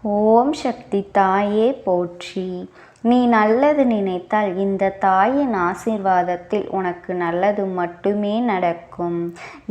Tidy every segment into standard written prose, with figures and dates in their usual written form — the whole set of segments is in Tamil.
ஓம் சக்தி தாயே போற்றி. நீ நல்லது நினைத்தால் இந்த தாயின் ஆசீர்வாதத்தில் உனக்கு நல்லது மட்டுமே நடக்கும்.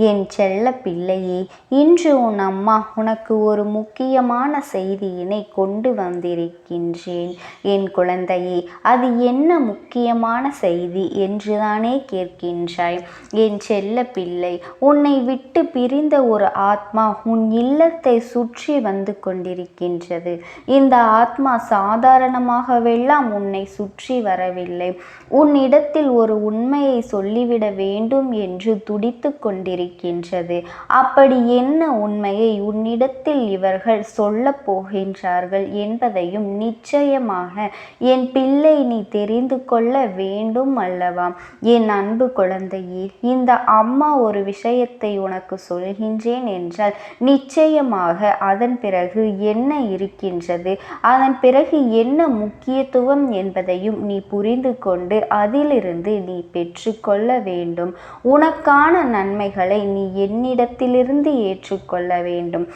என் செல்ல பிள்ளையே, இன்று உன் அம்மா உனக்கு ஒரு முக்கியமான செய்தியினை கொண்டு வந்திருக்கின்றேன். என் குழந்தையே, அது என்ன முக்கியமான செய்தி என்றுதானே கேட்கின்றாய்? என் செல்ல பிள்ளை, உன்னை விட்டு பிரிந்த ஒரு ஆத்மா உன் இல்லத்தை சுற்றி வந்து கொண்டிருக்கின்றது. இந்த ஆத்மா சாதாரணமாகவெல்லாம் உன்னை சுற்றி வரவில்லை. உன்னிடத்தில் ஒரு உண்மையை சொல்லிவிட வேண்டும் என்று துடித்து கொண்டிருக்கின்றது. அப்படி என்ன உண்மையை உன்னிடத்தில் இவர்கள் சொல்லப் போகின்றார்கள் என்பதையும் நிச்சயமாக என் பிள்ளை நீ தெரிந்து கொள்ள வேண்டும் அல்லவா? என் அன்பு குழந்தையே, இந்த அம்மா ஒரு விஷயத்தை உனக்கு சொல்கின்றேன் என்றால் நிச்சயமாக அதன் பிறகு என்ன இருக்கின்றது, அதன் பிறகு என்ன முக்கியத்துவம் என்பதையும் நீ புரிந்து கொண்டு அதிலிருந்து நீ பெற்றுக்கொள்ள வேண்டும். உனக்கான நன்மைகளை நீ என்னிடத்திலிருந்து ஏற்றுக்கொள்ள வேண்டும்.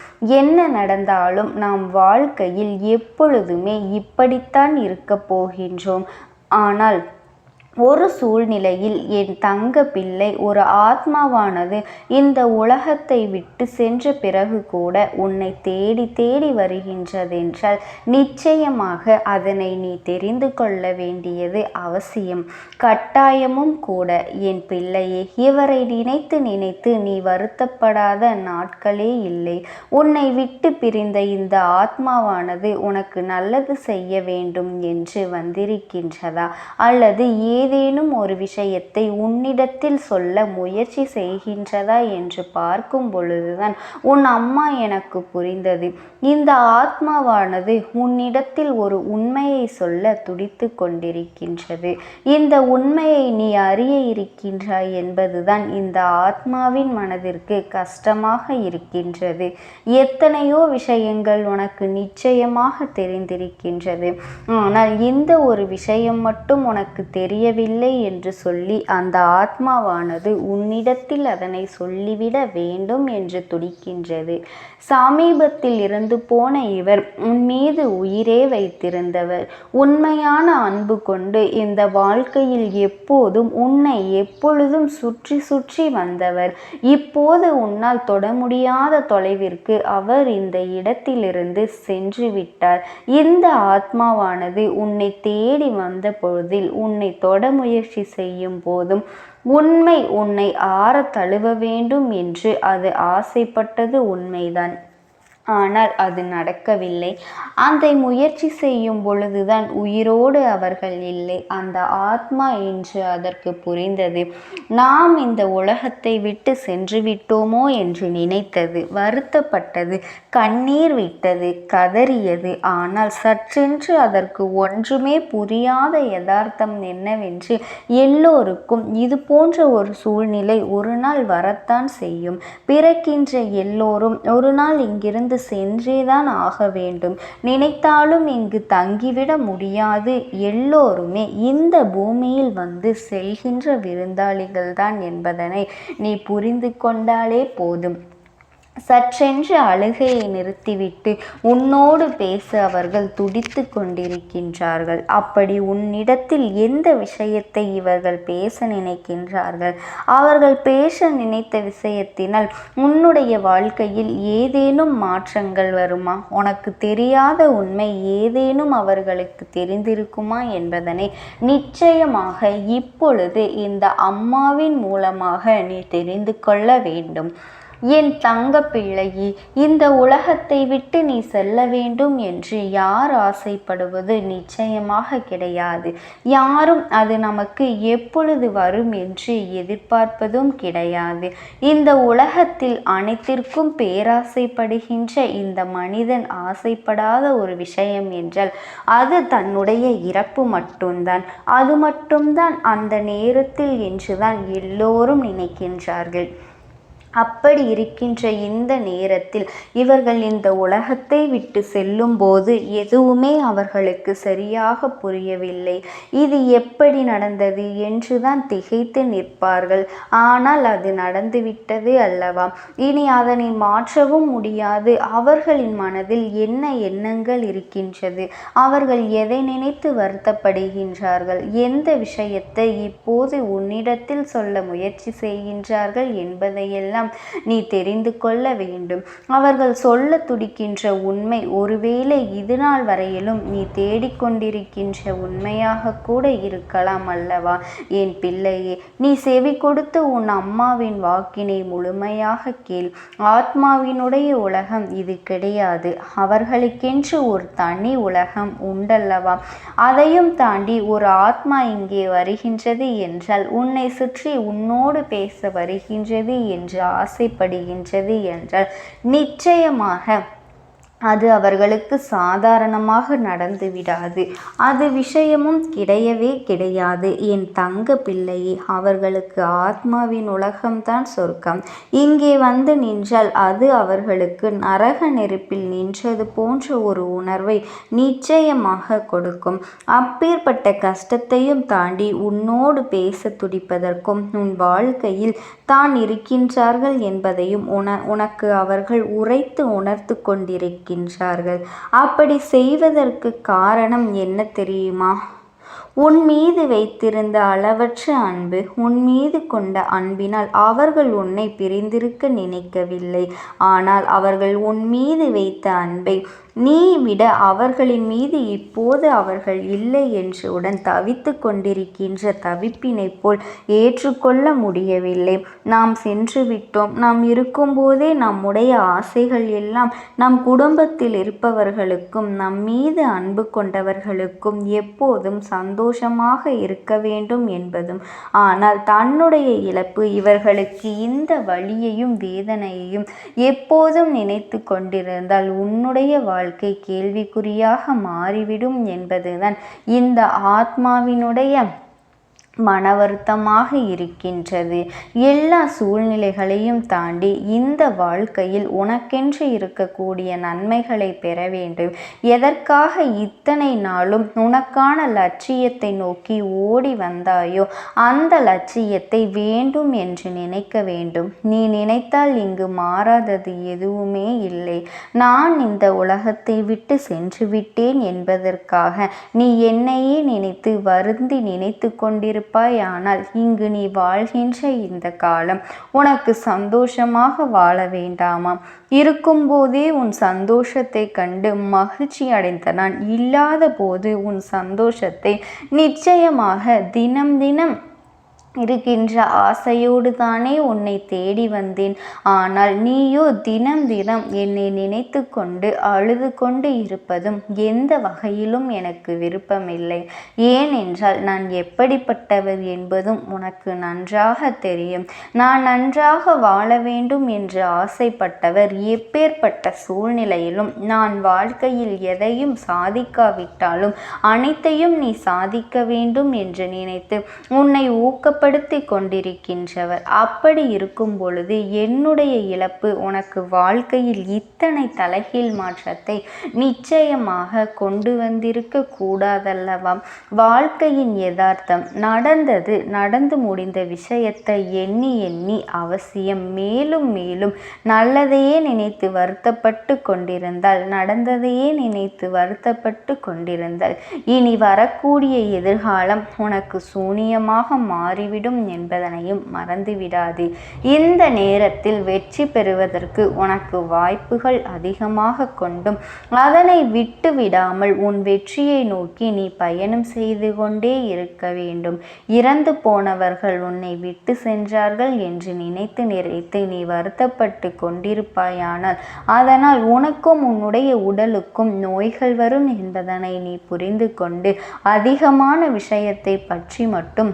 என்ன நடந்தாலும் நாம் வாழ்க்கையில் எப்பொழுதுமே இப்படித்தான் இருக்கப் போகின்றோம். ஆனால் ஒரு சூழ்நிலையில் என் தங்க பிள்ளை, ஒரு ஆத்மாவானது இந்த உலகத்தை விட்டு சென்ற பிறகு கூட உன்னை தேடி தேடி வருகின்றதென்றால் நிச்சயமாக அதனை நீ தெரிந்து கொள்ள வேண்டியது அவசியம், கட்டாயமும் கூட. என் பிள்ளையே, இவரை நினைத்து நினைத்து நீ வருத்தப்படாத நாட்களே இல்லை. உன்னை விட்டு பிரிந்த இந்த ஆத்மாவானது உனக்கு நல்லது செய்ய வேண்டும் என்று வந்திருக்கின்றதா, அல்லது ஏதேனும் ஒரு விஷயத்தை உன்னிடத்தில் சொல்ல முயற்சி செய்கின்றதா என்று பார்க்கும் பொழுதுதான் உன் அம்மா எனக்கு புரிந்தது. இந்த ஆத்மாவானது உன்னிடத்தில் ஒரு உண்மையை சொல்ல துடித்து கொண்டிருக்கின்றது. இந்த உண்மையை நீ அறிய இருக்கின்றாய் என்பதுதான் இந்த ஆத்மாவின் மனதிற்கு கஷ்டமாக இருக்கின்றது. எத்தனையோ விஷயங்கள் உனக்கு நிச்சயமாக தெரிந்திருக்கின்றது. ஆனால் இந்த ஒரு விஷயம் மட்டும் உனக்கு தெரியவில்லை என்று சொல்லி அந்த ஆத்மாவானது உன்னிடத்தில் அதனை சொல்லிவிட வேண்டும் என்று துடிக்கின்றது. சமீபத்தில் இருந்து போன இவர் உன் மீது உயிரே வைத்திருந்தவர். உண்மையான அன்பு கொண்டு இந்த வாழ்க்கையில் எப்போதும் உன்னை எப்பொழுதும் சுற்றி சுற்றி வந்தவர். இப்போது உன்னால் தொட முடியாத தொலைவிற்கு அவர் இந்த இடத்திலிருந்து சென்று விட்டார். இந்த ஆத்மாவானது உன்னை தேடி வந்த பொழுதில், உன்னை தொட முயற்சி செய்யும் போதும் உண்மை உன்னை ஆற தழுவ வேண்டும் என்று அது ஆசைப்பட்டது உண்மைதான். ஆனால் அது நடக்கவில்லை. அந்த முயற்சி செய்யும் பொழுதுதான் உயிரோடு அவர்கள் இல்லை. அந்த ஆத்மா என்று அதற்கு புரிந்தது. நாம் இந்த உலகத்தை விட்டு சென்று விட்டோமோ என்று நினைத்தது, வருத்தப்பட்டது, கண்ணீர் விட்டது, கதறியது. ஆனால் சற்றென்று அதற்கு ஒன்றுமே புரியாத யதார்த்தம் என்னவென்று, எல்லோருக்கும் இது போன்ற ஒரு சூழ்நிலை ஒரு நாள் வரத்தான் செய்யும். பிறக்கின்ற எல்லோரும் ஒரு நாள் இங்கிருந்து சென்றேதான் ஆக வேண்டும். நினைத்தாலும் இங்கு தங்கிவிட முடியாது. எல்லோருமே இந்த பூமியில் வந்து செல்கின்ற விருந்தாளிகள்தான் என்பதனை நீ புரிந்து கொண்டாலே போதும். சற்றென்று அழுகையை நிறுத்திவிட்டு உன்னோடு பேச அவர்கள் துடித்து கொண்டிருக்கின்றார்கள். அப்படி உன்னிடத்தில் எந்த விஷயத்தை இவர்கள் பேச நினைக்கின்றார்கள்? அவர்கள் பேச நினைத்த விஷயத்தினால் உன்னுடைய வாழ்க்கையில் ஏதேனும் மாற்றங்கள் வருமா? உனக்கு தெரியாத உண்மை ஏதேனும் அவர்களுக்கு தெரிந்திருக்குமா என்பதனை நிச்சயமாக இப்பொழுது இந்த அம்மாவின் மூலமாக நீ தெரிந்து கொள்ள வேண்டும். என் தங்க பிள்ளையே, இந்த உலகத்தை விட்டு நீ செல்ல வேண்டும் என்று யார் ஆசைப்படுவது நிச்சயமாக கிடையாது. யாரும் அது நமக்கு எப்பொழுது வரும் என்று எதிர்பார்ப்பதும் கிடையாது. இந்த உலகத்தில் அனைத்திற்கும் பேராசைப்படுகின்ற இந்த மனிதன் ஆசைப்படாத ஒரு விஷயம் என்றால் அது தன்னுடைய இறப்பு மட்டும்தான். அது மட்டும்தான் அந்த நேரத்தில் என்றுதான் எல்லோரும் நினைக்கின்றார்கள். அப்படி இருக்கின்ற இந்த நேரத்தில் இவர்கள் இந்த உலகத்தை விட்டு செல்லும்போது எதுவுமே அவர்களுக்கு சரியாக புரியவில்லை. இது எப்படி நடந்தது என்றுதான் திகைத்து நிற்பார்கள். ஆனால் அது நடந்துவிட்டது அல்லவா, இனி அதனை மாற்றவும் முடியாது. அவர்களின் மனதில் என்ன எண்ணங்கள் இருக்கின்றது, அவர்கள் எதை நினைத்து வருத்தப்படுகின்றார்கள், எந்த விஷயத்தை இப்போது உன்னிடத்தில் சொல்ல முயற்சி செய்கின்றார்கள் என்பதையெல்லாம் நீ தெரிந்து கொள்ள வேண்டும். அவர்கள் சொல்ல துடிக்கின்ற உண்மை ஒருவேளை இது நாள் வரையிலும் நீ தேடிக்கொண்டிருக்கின்ற உண்மையாக கூட இருக்கலாம் அல்லவா? என் பிள்ளையே, நீ செவி கொடுத்து உன் அம்மாவின் வாக்கினை முழுமையாக கேள். ஆத்மாவினுடைய உலகம் இது கிடையாது. அவர்களுக்கென்று ஒரு தனி உலகம் உண்டல்லவா? அதையும் தாண்டி ஒரு ஆத்மா இங்கே வருகின்றது என்றால், உன்னை சுற்றி உன்னோடு பேச வருகின்றது என்று ஆசைப்படுகின்றது என்றால் நிச்சயமாக அது அவர்களுக்கு சாதாரணமாக நடந்து விடாது. அது விஷயமும் கிடையவே கிடையாது. என் தங்க பிள்ளையே, அவர்களுக்கு ஆத்மாவின் உலகம்தான் சொர்க்கம். இங்கே வந்து நின்றால் அது அவர்களுக்கு நரக நெருப்பில் நின்றது போன்ற ஒரு உணர்வை நிச்சயமாக கொடுக்கும். அப்பேற்பட்ட கஷ்டத்தையும் தாண்டி உன்னோடு பேச துடிப்பதற்கும் உன் வாழ்க்கையில் தான் இருக்கின்றார்கள் என்பதையும் உனக்கு அவர்கள் உரைத்து உணர்த்து கொண்டிருக்கின்றார்கள். அப்படி செய்வதற்கு காரணம் என்ன தெரியுமா? உன் மீது வைத்திருந்த அளவற்ற அன்பு, உன் மீது கொண்ட அன்பினால் அவர்கள் உன்னை பிரிந்திருக்க நினைக்கவில்லை. ஆனால் அவர்கள் உன் மீது வைத்த அன்பை நீ விட அவர்களின் மீது இப்போது அவர்கள் இல்லை என்றுடன் தவித்து கொண்டிருக்கின்ற தவிப்பினை போல் ஏற்றுக்கொள்ள முடியவில்லை. நாம் சென்று விட்டோம். நாம் இருக்கும்போதே நம்முடைய ஆசைகள் எல்லாம் நம் குடும்பத்தில் இருப்பவர்களுக்கும் நம் மீது அன்பு கொண்டவர்களுக்கும் எப்போதும் சந்தோஷமாக இருக்க வேண்டும் என்பதும், ஆனால் தன்னுடைய இழப்பு இவர்களுக்கு இந்த வலியையும் வேதனையையும் எப்போதும் நினைத்து கொண்டிருந்தால் உன்னுடைய வாழ்க்கை கேள்விக்குறியாக மாறிவிடும் என்பதுதான் இந்த ஆத்மாவினுடைய மன வருத்தமாக இருக்கின்றது. எல்லா சூழ்நிலைகளையும் தாண்டி இந்த வாழ்க்கையில் உனக்கென்று இருக்கக்கூடிய நன்மைகளை பெற வேண்டும். எதற்காக இத்தனை நாளும் உனக்கான லட்சியத்தை நோக்கி ஓடி வந்தாயோ அந்த லட்சியத்தை வேண்டும் என்று நினைக்க வேண்டும். நீ நினைத்தால் இங்கு மாறாதது எதுவுமே இல்லை. நான் இந்த உலகத்தை விட்டு சென்று விட்டேன் என்பதற்காக நீ என்னையே நினைத்து வருந்தி நினைத்து கொண்டிருப்பாய். ஆனால் இங்கு நீ வாழ்கின்ற இந்த காலம் உனக்கு சந்தோஷமாக வாழ வேண்டாமா? இருக்கும்போதே உன் சந்தோஷத்தை கண்டு மகிழ்ச்சி அடைந்த நான் இல்லாத போது உன் சந்தோஷத்தை நிச்சயமாக தினம் தினம் இருக்கின்ற ஆசையோடு தானே உன்னை தேடி வந்தேன். ஆனால் நீயோ தினம் தினம் என்னை நினைத்து கொண்டு அழுது கொண்டு இருப்பதும் எந்த வகையிலும் எனக்கு விருப்பமில்லை. ஏனென்றால் நான் எப்படிப்பட்டவர் என்பதும் உனக்கு நன்றாக தெரியும். நான் நன்றாக வாழ வேண்டும் என்று ஆசைப்பட்டவர் எப்பேற்பட்ட சூழ்நிலையிலும் நான் வாழ்க்கையில் எதையும் சாதிக்காவிட்டாலும் அனைத்தையும் நீ சாதிக்க வேண்டும் என்று நினைத்து உன்னை ஊக்கப்படுத்தி கொண்டிருக்கின்றவர். அப்படி இருக்கும் பொழுது என்னுடைய இழப்பு உனக்கு வாழ்க்கையில் இத்தனை தலைகீழ் மாற்றத்தை நிச்சயமாக கொண்டு வந்திருக்க கூடாதல்லவா? வாழ்க்கையின் யதார்த்தம் நடந்து முடிந்த விஷயத்தை எண்ணி எண்ணி அவசியம் மேலும் மேலும் நல்லதையே நினைத்து வருத்தப்பட்டு கொண்டிருந்தால், நடந்ததையே நினைத்து வருத்தப்பட்டு கொண்டிருந்தால் இனி வரக்கூடிய எதிர்காலம் உனக்கு சூனியமாக மாறிவிடும் என்பதனையும் மறந்துவிடாது. இந்த நேரத்தில் வெற்றி பெறுவதற்கு உனக்கு வாய்ப்புகள் அதிகமாக கொண்டும் அதனை விட்டு விடாமல் உன் வெற்றியை நோக்கி நீ பயணம் செய்து கொண்டே இருக்க வேண்டும். இறந்து போனவர்கள் உன்னை விட்டு சென்றார்கள் என்று நினைத்து நீ வருத்தப்பட்டு கொண்டிருப்பாயானால் அதனால் உனக்கும் உன்னுடைய உடலுக்கும் நோய்கள் வரும் என்பதனை நீ புரிந்து கொண்டு அதிகமான விஷயத்தை பற்றி மட்டும்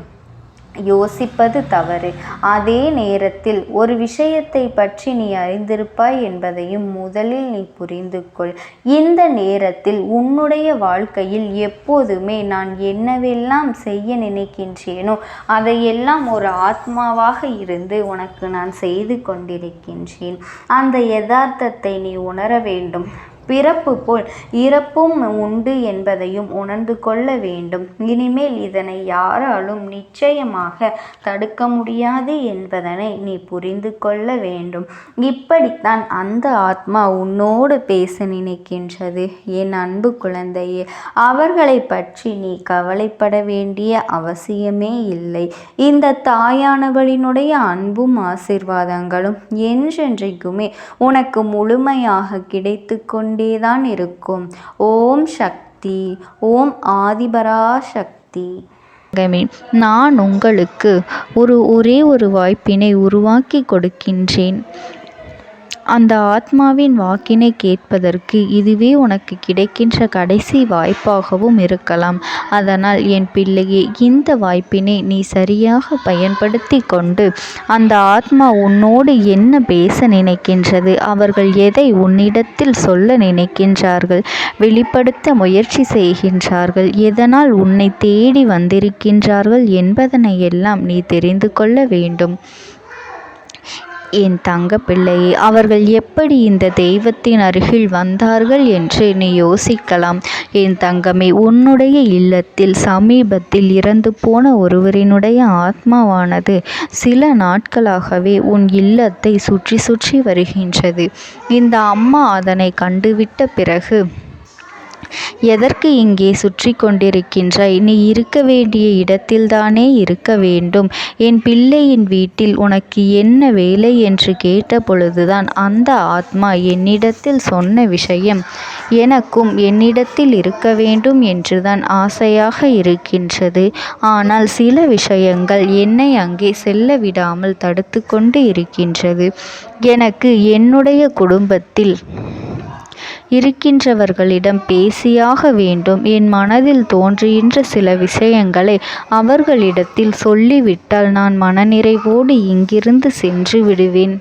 யோசிப்பது தவறு. அதே நேரத்தில் ஒரு விஷயத்தை பற்றி நீ அறிந்திருப்பாய் என்பதையும் முதலில் நீ புரிந்து கொள். இந்த நேரத்தில் உன்னுடைய வாழ்க்கையில் எப்போதுமே நான் என்னவெல்லாம் செய்ய நினைக்கின்றேனோ அதையெல்லாம் ஒரு ஆத்மாவாக இருந்து உனக்கு நான் செய்து கொண்டிருக்கின்றேன். அந்த யதார்த்தத்தை நீ உணர வேண்டும். பிறப்பு போல் இறப்பும் உண்டு என்பதையும் உணர்ந்து கொள்ள வேண்டும். இனிமேல் இதனை யாராலும் நிச்சயமாக தடுக்க முடியாது என்பதனை நீ புரிந்து கொள்ள வேண்டும். இப்படித்தான் அந்த ஆத்மா உன்னோடு பேச நினைக்கின்றது. என் அன்பு குழந்தையே, அவர்களை பற்றி நீ கவலைப்பட வேண்டிய அவசியமே இல்லை. இந்த தாயானவளினுடைய அன்பும் ஆசீர்வாதங்களும் என்றென்றைக்குமே உனக்கு முழுமையாக கிடைத்து கொண்டேதான் இருக்கும். ஓம் சக்தி. ஓம் ஆதிபராசக்தி. நான் உங்களுக்கு ஒரே ஒரு வாய்ப்பினை உருவாக்கி கொடுக்கின்றேன். அந்த ஆத்மாவின் வாக்கினை கேட்பதற்கு இதுவே உனக்கு கிடைக்கின்ற கடைசி வாய்ப்பாகவும் இருக்கலாம். அதனால் என் பிள்ளையே, இந்த வாய்ப்பினை நீ சரியாக பயன்படுத்தி கொண்டு அந்த ஆத்மா உன்னோடு என்ன பேச நினைக்கின்றது, அவர்கள் எதை உன்னிடத்தில் சொல்ல நினைக்கின்றார்கள், வெளிப்படுத்த முயற்சி செய்கின்றார்கள், எதனால் உன்னை தேடி வந்திருக்கின்றார்கள் என்பதனை எல்லாம் நீ தெரிந்து கொள்ள வேண்டும். என் தங்க பிள்ளையே, அவர்கள் எப்படி இந்த தெய்வத்தின் அருகில் வந்தார்கள் என்று நீ யோசிக்கலாம். என் தங்கமே, உன்னுடைய இல்லத்தில் சமீபத்தில் இறந்து போன ஒருவரினுடைய ஆத்மாவானது சில நாட்களாகவே உன் இல்லத்தை சுற்றி சுற்றி வருகின்றது. இந்த அம்மா அதனை கண்டுவிட்ட பிறகு, எதற்கு இங்கே சுற்றி கொண்டிருக்கின்றாய்? நீ இருக்க வேண்டிய இடத்தில்தானே இருக்க வேண்டும். என் பிள்ளையின் வீட்டில் உனக்கு என்ன வேலை என்று கேட்ட பொழுதுதான் அந்த ஆத்மா என்னிடத்தில் சொன்ன விஷயம், எனக்கும் என்னிடத்தில் இருக்க வேண்டும் என்றுதான் ஆசையாக இருக்கின்றது. ஆனால் சில விஷயங்கள் என்னை அங்கே செல்ல விடாமல் தடுத்து கொண்டு இருக்கின்றது. எனக்கு என்னுடைய குடும்பத்தில் இருக்கின்றவர்களிடம் பேசியாக வேண்டும். என் மனதில் தோன்றுகின்ற சில விஷயங்களை அவர்களிடத்தில் சொல்லிவிட்டால் நான் மனநிறைவோடு இங்கிருந்து சென்று விடுவேன்.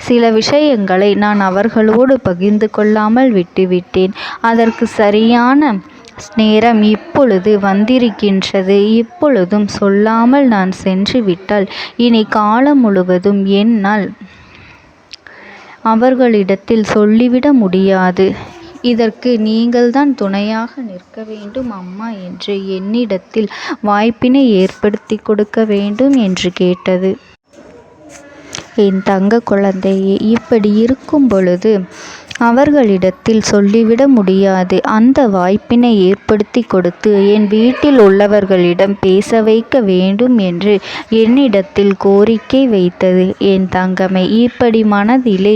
சில விஷயங்களை நான் அவர்களோடு பகிர்ந்து கொள்ளாமல் விட்டுவிட்டேன். அதற்கு சரியான நேரம் இப்பொழுது வந்திருக்கின்றது. இப்பொழுதும் சொல்லாமல் நான் சென்று விட்டால் இனி காலம் முழுவதும் என்னால் அவர்களிடத்தில் சொல்லிவிட முடியாது. இதற்கு நீங்கள்தான் துணையாக நிற்க வேண்டும் அம்மா என்று என்னிடத்தில் வாய்ப்பினை ஏற்படுத்தி கொடுக்க வேண்டும் என்று கேட்டது. என் தங்க குழந்தையே, இப்படி இருக்கும் பொழுது அவர்களிடத்தில் சொல்லிவிட முடியாது. அந்த வாய்ப்பினை ஏற்படுத்தி கொடுத்து என் வீட்டில் உள்ளவர்களிடம் பேச வைக்க வேண்டும் என்று என்னிடத்தில் கோரிக்கை வைத்தது. என் தங்கமே, இப்படி மனதிலே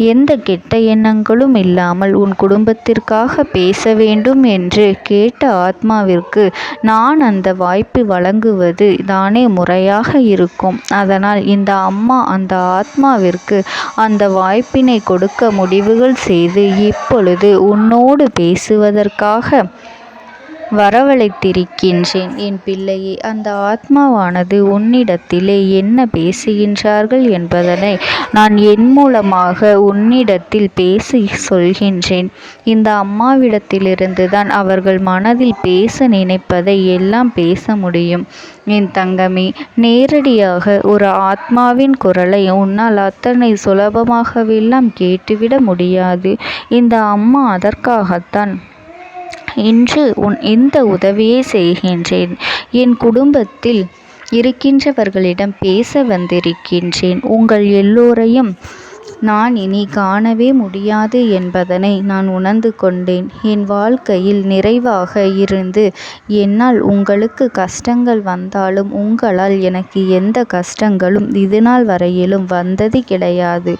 எந்த கெட்ட எண்ணங்களும் இல்லாமல் உன் குடும்பத்திற்காக பேச வேண்டும் என்று கேட்ட ஆத்மாவிற்கு நான் அந்த வாய்ப்பு வழங்குவது தானே முறையாக இருக்கும். அதனால் இந்த அம்மா அந்த ஆத்மாவிற்கு அந்த வாய்ப்பினை கொடுக்க முடிவுகள் செய்து இப்பொழுது உன்னோடு பேசுவதற்காக வரவழைத்திருக்கின்றேன். என் பிள்ளையே, அந்த ஆத்மாவானது உன்னிடத்திலே என்ன பேசுகின்றார்கள் என்பதனை நான் என் மூலமாக உன்னிடத்தில் பேசி சொல்கின்றேன். இந்த அம்மாவிடத்திலிருந்து தான் அவர்கள் மனதில் பேச நினைப்பதை எல்லாம் பேச முடியும். என் தங்கமே, நேரடியாக ஒரு ஆத்மாவின் குரலை உன்னால் அத்தனை சுலபமாகவெல்லாம் கேட்டுவிட முடியாது. இந்த அம்மா அதற்காகத்தான் இன்று இந்த உதவியை செய்கின்றேன். என் குடும்பத்தில் இருக்கின்றவர்களிடம் பேச வந்திருக்கின்றேன். உங்கள் எல்லோரையும் நான் இனி காணவே முடியாது என்பதனை நான் உணர்ந்து கொண்டேன். என் வாழ்க்கையில் நிறைவாக இருந்து என்னால் உங்களுக்கு கஷ்டங்கள் வந்தாலும் உங்களால் எனக்கு எந்த கஷ்டங்களும் இதுநாள் வரையிலும் வந்தது கிடையாது.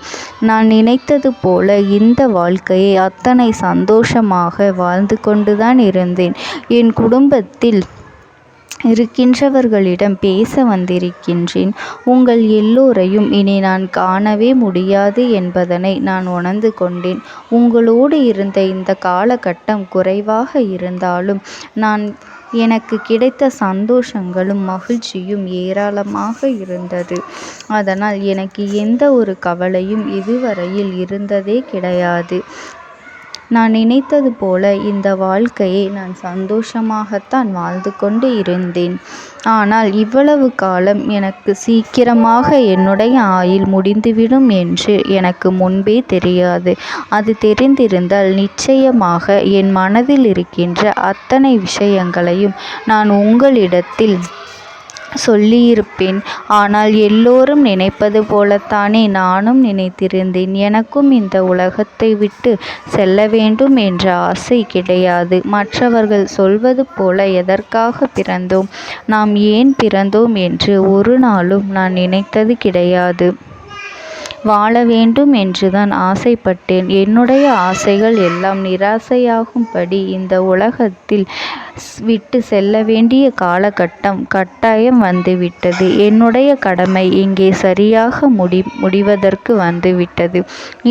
நான் நினைத்தது போல இந்த வாழ்க்கையை அத்தனை சந்தோஷமாக வாழ்ந்து கொண்டுதான் இருந்தேன். என் குடும்பத்தில் இருக்கின்றவர்களிடம் பேச வந்திருக்கின்றேன். உங்கள் எல்லோரையும் இனி நான் காணவே முடியாது என்பதனை நான் உணர்ந்து கொண்டேன். உங்களோடு இருந்த இந்த காலகட்டம் குறைவாக இருந்தாலும் நான் எனக்கு கிடைத்த சந்தோஷங்களும் மகிழ்ச்சியும் ஏராளமாக இருந்தது. அதனால் எனக்கு எந்த ஒரு கவலையும் இதுவரையில் இருந்ததே கிடையாது. நான் நினைத்தது போல இந்த வாழ்க்கையை நான் சந்தோஷமாகத்தான் வாழ்ந்து கொண்டு இருந்தேன். ஆனால் இவ்வளவு காலம் எனக்கு சீக்கிரமாக என்னுடைய ஆயுள் முடிந்துவிடும் என்று எனக்கு முன்பே தெரியாது. அது தெரிந்திருந்தால் நிச்சயமாக என் மனதில் இருக்கின்ற அத்தனை விஷயங்களையும் நான் உங்களிடத்தில் சொல்லியிருப்பேன். ஆனால் எல்லோரும் நினைப்பது போலத்தானே நானும் நினைத்திருந்தேன். எனக்கும் இந்த உலகத்தை விட்டு செல்ல வேண்டும் என்ற ஆசை கிடையாது. மற்றவர்கள் சொல்வது போல எதற்காக பிறந்தோம், நாம் ஏன் பிறந்தோம் என்று ஒரு நாளும் நான் நினைத்தது கிடையாது. வாழ வேண்டும் என்றுதான் ஆசைப்பட்டேன். என்னுடைய ஆசைகள் எல்லாம் நிராசையாகும்படி இந்த உலகத்தில் விட்டு செல்ல வேண்டிய காலகட்டம் கட்டாயம் வந்துவிட்டது. என்னுடைய கடமை இங்கே சரியாக முடிவதற்கு வந்துவிட்டது.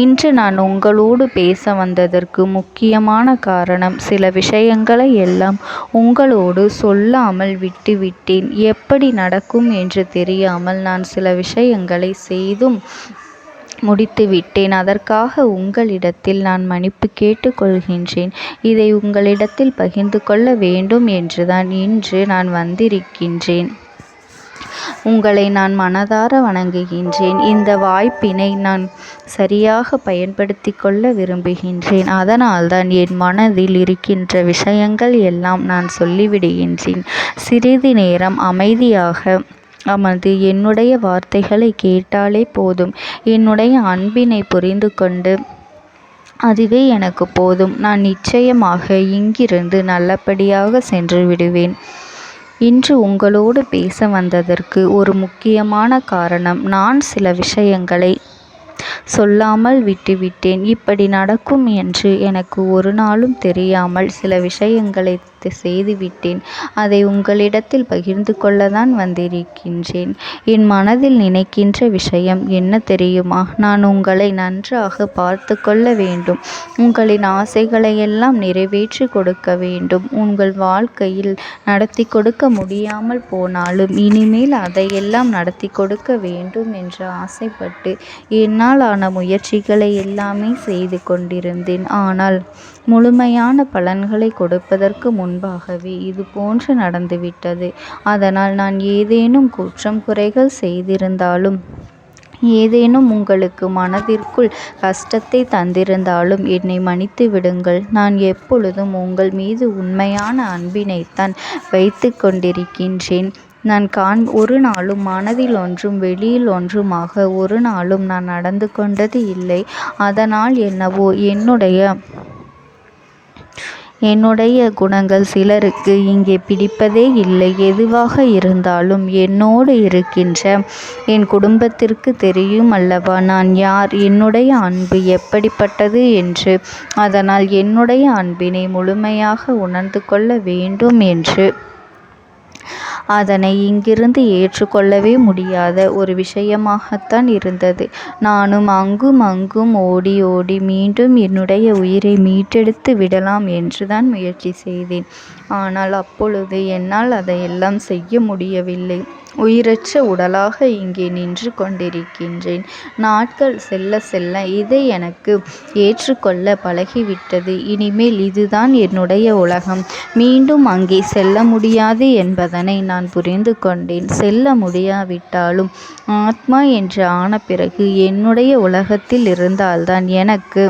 இன்று நான் உங்களோடு பேச வந்ததற்கு முக்கியமான காரணம், சில விஷயங்களை எல்லாம் உங்களோடு சொல்லாமல் விட்டுவிட்டேன். எப்படி நடக்கும் என்று தெரியாமல் நான் சில விஷயங்களை செய்தும் முடித்துவிட்டேன். அதற்காக உங்களிடத்தில் நான் மன்னிப்பு கேட்டுக்கொள்கின்றேன். இதை உங்களிடத்தில் பகிர்ந்து கொள்ள வேண்டும் என்றுதான் இன்று நான் வந்திருக்கின்றேன். உங்களை நான் மனதார வணங்குகின்றேன். இந்த வாய்ப்பினை நான் சரியாக பயன்படுத்தி கொள்ள விரும்புகின்றேன். அதனால்தான் என் மனதில் இருக்கின்ற விஷயங்கள் எல்லாம் நான் சொல்லிவிடுகின்றேன். சிறிது நேரம் அமைதியாக அமர்ந்து என்னுடைய வார்த்தைகளை கேட்டாலே போதும். என்னுடைய அன்பினை புரிந்து கொண்டு அதுவே எனக்கு போதும். நான் நிச்சயமாக இங்கிருந்து நல்லபடியாக சென்று விடுவேன். இன்று உங்களோடு பேச வந்ததற்கு ஒரு முக்கியமான காரணம், நான் சில விஷயங்களை சொல்லாமல் விட்டுவிட்டேன். இப்படி நடக்கும் என்று எனக்கு ஒரு நாளும் தெரியாமல் சில விஷயங்களை செய்துவிட்டேன். அதை உங்களிடத்தில் பகிர்ந்து கொள்ளத்தான் வந்திருக்கின்றேன். என் மனதில் நினைக்கின்ற விஷயம் என்ன தெரியுமா? நான் உங்களை நன்றாக பார்த்து கொள்ள வேண்டும். உங்களின் ஆசைகளை எல்லாம் நிறைவேற்றி கொடுக்க வேண்டும். உங்கள் வாழ்க்கையில் நடத்தி கொடுக்க முடியாமல் போனாலும் இனிமேல் அதையெல்லாம் நடத்தி கொடுக்க வேண்டும் என்று ஆசைப்பட்டு என்னால் ஆன முயற்சிகளை எல்லாமே செய்து கொண்டிருந்தேன். ஆனால் முழுமையான பலன்களை கொடுப்பதற்கு முன்பாகவே இது போன்று நடந்துவிட்டது. அதனால் நான் ஏதேனும் குற்றம் குறைகள் செய்திருந்தாலும், ஏதேனும் உங்களுக்கு மனதிற்குள் கஷ்டத்தை தந்திருந்தாலும் என்னை மன்னித்து விடுங்கள். நான் எப்பொழுதும் உங்கள் மீது உண்மையான அன்பினைத்தான் வைத்து கொண்டிருக்கின்றேன். நான் ஒரு நாளும் மனதில் ஒன்றும் வெளியில் ஒன்றுமாக ஒரு நாளும் நான் நடந்து கொண்டது இல்லை. அதனால் என்னவோ என்னுடைய குணங்கள் சிலருக்கு இங்கே பிடிப்பதே இல்லை. எதுவாக இருந்தாலும் என்னோடு இருக்கின்ற என் குடும்பத்திற்கு தெரியும் அல்லவா நான் யார், என்னுடைய அன்பு எப்படிப்பட்டது என்று. அதனால் என்னுடைய அன்பினை முழுமையாக உணர்ந்து கொள்ள வேண்டும் என்று அதனை இங்கிருந்து ஏற்றுக்கொள்ளவே முடியாத ஒரு விஷயமாகத்தான் இருந்தது. நானும் அங்கும் அங்கும் ஓடி ஓடி மீண்டும் என்னுடைய உயிரை மீட்டெடுத்து விடலாம் என்றுதான் முயற்சி செய்தேன். ஆனால் அப்பொழுது என்னால் அதையெல்லாம் செய்ய முடியவில்லை. உயிரற்ற உடலாக இங்கே நின்று கொண்டிருக்கின்றேன். நாட்கள் செல்ல செல்ல இதை எனக்கு ஏற்றுக்கொள்ள பழகிவிட்டது. இனிமேல் இதுதான் என்னுடைய உலகம். மீண்டும் அங்கே செல்ல முடியாது என்பதனை நான் புரிந்து கொண்டேன். செல்ல முடியாவிட்டாலும் ஆத்மா என்று ஆன பிறகு என்னுடைய உலகத்தில் இருந்தால்தான் எனக்கு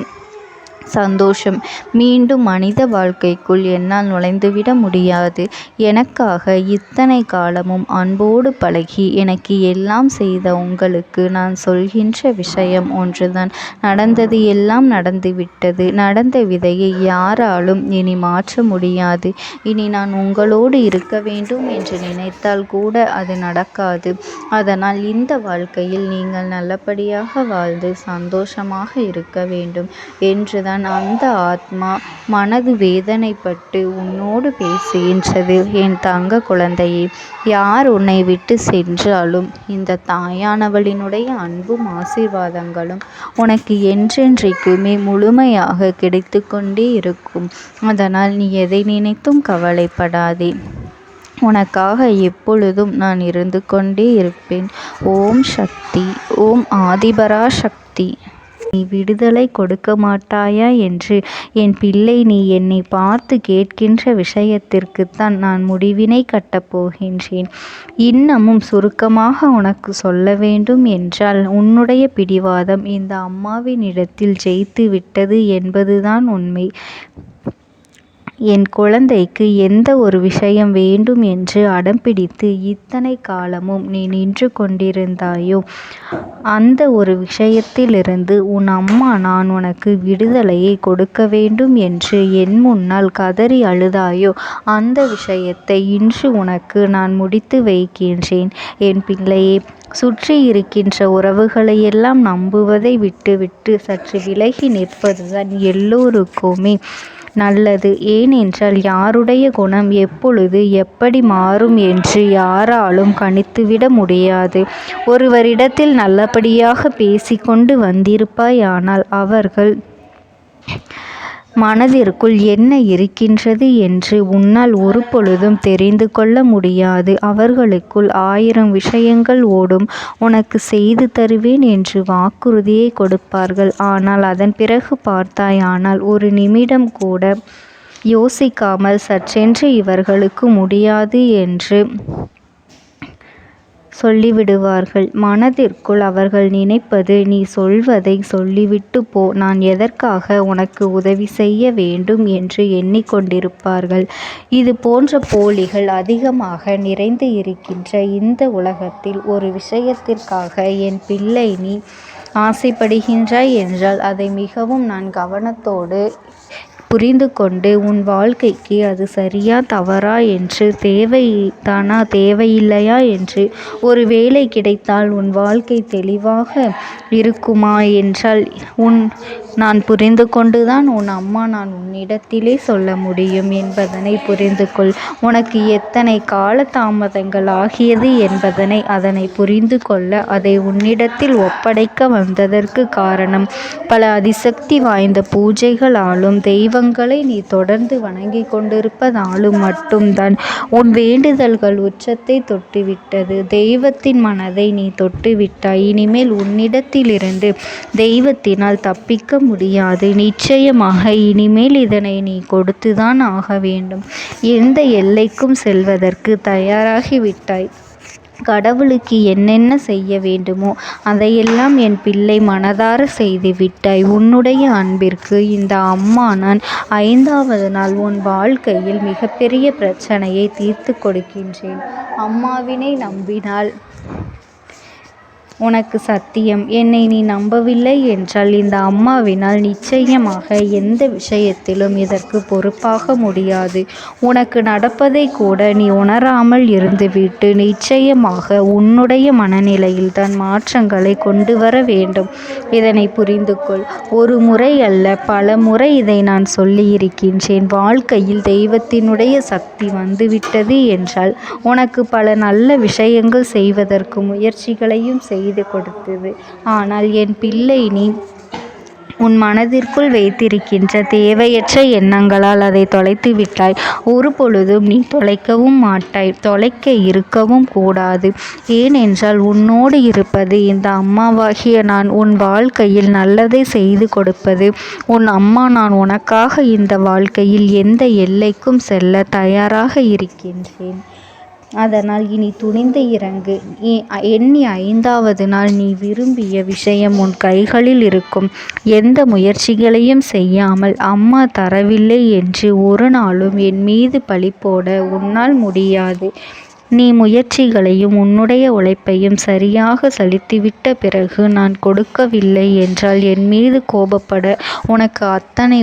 சந்தோஷம். மீண்டும் மனித வாழ்க்கைக்குள் என்னால் நுழைந்துவிட முடியாது. எனக்காக இத்தனை காலமும் அன்போடு பழகி எனக்கு எல்லாம் செய்த உங்களுக்கு நான் சொல்கின்ற விஷயம் ஒன்றுதான். நடந்தது எல்லாம் நடந்துவிட்டது. நடந்த விதையை யாராலும் இனி மாற்ற முடியாது. இனி நான் உங்களோடு இருக்க வேண்டும் என்று நினைத்தால் கூட அது நடக்காது. அதனால் இந்த வாழ்க்கையில் நீங்கள் நல்லபடியாக வாழ்ந்து சந்தோஷமாக இருக்க வேண்டும் என்றுதான் அப்போதுதான் அந்த ஆத்மா மனது வேதனைப்பட்டு உன்னோடு பேசுகின்றது. என் தங்க குழந்தையே, யார் உன்னை விட்டு சென்றாலும் இந்த தாயானவளினுடைய அன்பும் ஆசீர்வாதங்களும் உனக்கு என்றென்றைக்குமே முழுமையாக கிடைத்து கொண்டே இருக்கும். அதனால் நீ எதை நினைத்தும் கவலைப்படாதே. உனக்காக எப்பொழுதும் நான் இருந்து கொண்டே இருப்பேன். ஓம் சக்தி. ஓம் ஆதிபரா சக்தி. நீ விடுதலை கொடுக்க மாட்டாயா என்று என் பிள்ளை நீ என்னை பார்த்து கேட்கின்ற விஷயத்திற்குத்தான் நான் முடிவினை கட்டப் போகின்றேன். இன்னமும் சுருக்கமாக உனக்கு சொல்ல வேண்டும் என்றால், உன்னுடைய பிடிவாதம் இந்த அம்மாவினிடத்தில் ஜெயித்து விட்டது என்பதுதான் உண்மை. என் குழந்தைக்கு எந்த ஒரு விஷயம் வேண்டும் என்று அடம்பிடித்து இத்தனை காலமும் நீ நின்று கொண்டிருந்தாயோ, அந்த ஒரு விஷயத்திலிருந்து உன் அம்மா நான் உனக்கு விடுதலையை கொடுக்க வேண்டும் என்று என் முன்னால் கதறி அழுதாயோ, அந்த விஷயத்தை இன்று உனக்கு நான் முடித்து வைக்கின்றேன். என் பிள்ளையே, சுற்றி இருக்கின்ற உறவுகளையெல்லாம் நம்புவதை விட்டுவிட்டு சற்று விலகி நிற்பதுதான் எல்லோருக்குமே நல்லது. ஏனென்றால் யாருடைய குணம் எப்பொழுது எப்படி மாறும் என்று யாராலும் கணித்துவிட முடியாது. ஒருவரிடத்தில் நல்லபடியாக பேசிக்கொண்டு வந்திருப்பாயானால் அவர்கள் மனதிற்குள் என்ன இருக்கின்றது என்று உன்னால் ஒரு பொழுதும் தெரிந்து கொள்ள முடியாது. அவர்களுக்குள் 1000 விஷயங்கள் ஓடும். உனக்கு செய்து தருவேன் என்று வாக்குறுதியை கொடுப்பார்கள். ஆனால் அதன் பிறகு பார்த்தாயானால் ஒரு நிமிடம் கூட யோசிக்காமல் சற்றென்று இவர்களுக்கு முடியாது என்று சொல்லிவிடுவார்கள். மனதிற்குள் அவர்கள் நினைப்பது, நீ சொல்வதை சொல்லிவிட்டு போ, நான் எதற்காக உனக்கு உதவி செய்ய வேண்டும் என்று எண்ணிக்கொண்டிருப்பார்கள். இது போன்ற போலிகள் அதிகமாக நிறைந்து இருக்கின்ற இந்த உலகத்தில் ஒரு விஷயத்திற்காக என் பிள்ளை நீ ஆசைப்படுகின்றாய் என்றால் அதை மிகவும் நான் கவனத்தோடு புரிந்து கொண்டு உன் வாழ்க்கைக்கு அது சரியா தவறா என்று, தேவைதானா தேவையில்லையா என்று, ஒரு வேலை கிடைத்தால் உன் வாழ்க்கை தெளிவாக இருக்குமா என்றால் நான் புரிந்து கொண்டுதான் உன் அம்மா நான் உன்னிடத்திலே சொல்ல முடியும் என்பதனை புரிந்து கொள். உனக்கு எத்தனை கால தாமதங்கள் ஆகியது என்பதனை அதனை புரிந்து கொள்ள அதை உன்னிடத்தில் ஒப்படைக்க வந்ததற்கு காரணம், பல அதிசக்தி வாய்ந்த பூஜைகளாலும் தெய்வங்களை நீ தொடர்ந்து வணங்கி கொண்டிருப்பதாலும் மட்டும்தான் உன் வேண்டுதல்கள் உச்சத்தை தொட்டுவிட்டது. தெய்வத்தின் மனதை நீ தொட்டுவிட்டாய். இனிமேல் உன்னிடத்திலிருந்து தெய்வத்தினால் தப்பிக்க முடியாது. நிச்சயமாக இனிமேல் இதனை நீ கொடுத்துதான் ஆக வேண்டும். எந்த எல்லைக்கும் செல்வதற்கு தயாராகிவிட்டாய். கடவுளுக்கு என்னென்ன செய்ய வேண்டுமோ அதையெல்லாம் என் பிள்ளை மனதார செய்து விட்டாய். உன்னுடைய அன்பிற்கு இந்த அம்மா நான் 5வது நாள் உன் வாழ்க்கையில் மிகப்பெரிய பிரச்சனையை தீர்த்து கொடுக்கின்றேன். அம்மாவினை நம்பினால் உனக்கு சத்தியம். என்னை நீ நம்பவில்லை என்றால் இந்த அம்மாவினால் நிச்சயமாக எந்த விஷயத்திலும் இதற்கு பொறுப்பாக முடியாது. உனக்கு நடப்பதை கூட நீ உணராமல் இருந்துவிட்டு நிச்சயமாக உன்னுடைய மனநிலையில் தான் மாற்றங்களை கொண்டு வர வேண்டும். இதனை புரிந்து கொள். ஒரு முறை அல்ல, பல முறை இதை நான் சொல்லியிருக்கின்றேன். வாழ்க்கையில் தெய்வத்தினுடைய சக்தி வந்துவிட்டது என்றால் உனக்கு பல நல்ல விஷயங்கள் செய்வதற்கு முயற்சிகளையும் செய்து கொடுத்தது. ஆனால் என் பிள்ளை நீ உன் மனதிற்குள் வைத்திருக்கின்ற தேவையற்ற எண்ணங்களால் அதை தொலைத்து விட்டாய். ஒரு பொழுதும் நீ தொலைக்கவும் மாட்டாய். தொலைக்க இருக்கவும் கூடாது. ஏனென்றால் உன்னோடு இருப்பது இந்த அம்மாவாகிய நான். உன் வாழ்க்கையில் நல்லதை செய்து கொடுப்பது உன் அம்மா நான். உனக்காக இந்த வாழ்க்கையில் எந்த எல்லைக்கும் செல்ல தயாராக இருக்கின்றேன். அதனால் இனி துணிந்து இறங்கு. எண்ணி 5வது நாள் நீ விரும்பிய விஷயம் உன் கைகளில் இருக்கும். எந்த முயற்சிகளையும் செய்யாமல் அம்மா தரவில்லை என்று ஒரு நாளும் என் மீது பழி போட உன்னால் முடியாது. நீ முயற்சிகளையும் உன்னுடைய உழைப்பையும் சரியாக செலுத்திவிட்ட பிறகு நான் கொடுக்கவில்லை என்றால் என் மீது கோபப்பட உனக்கு அத்தனை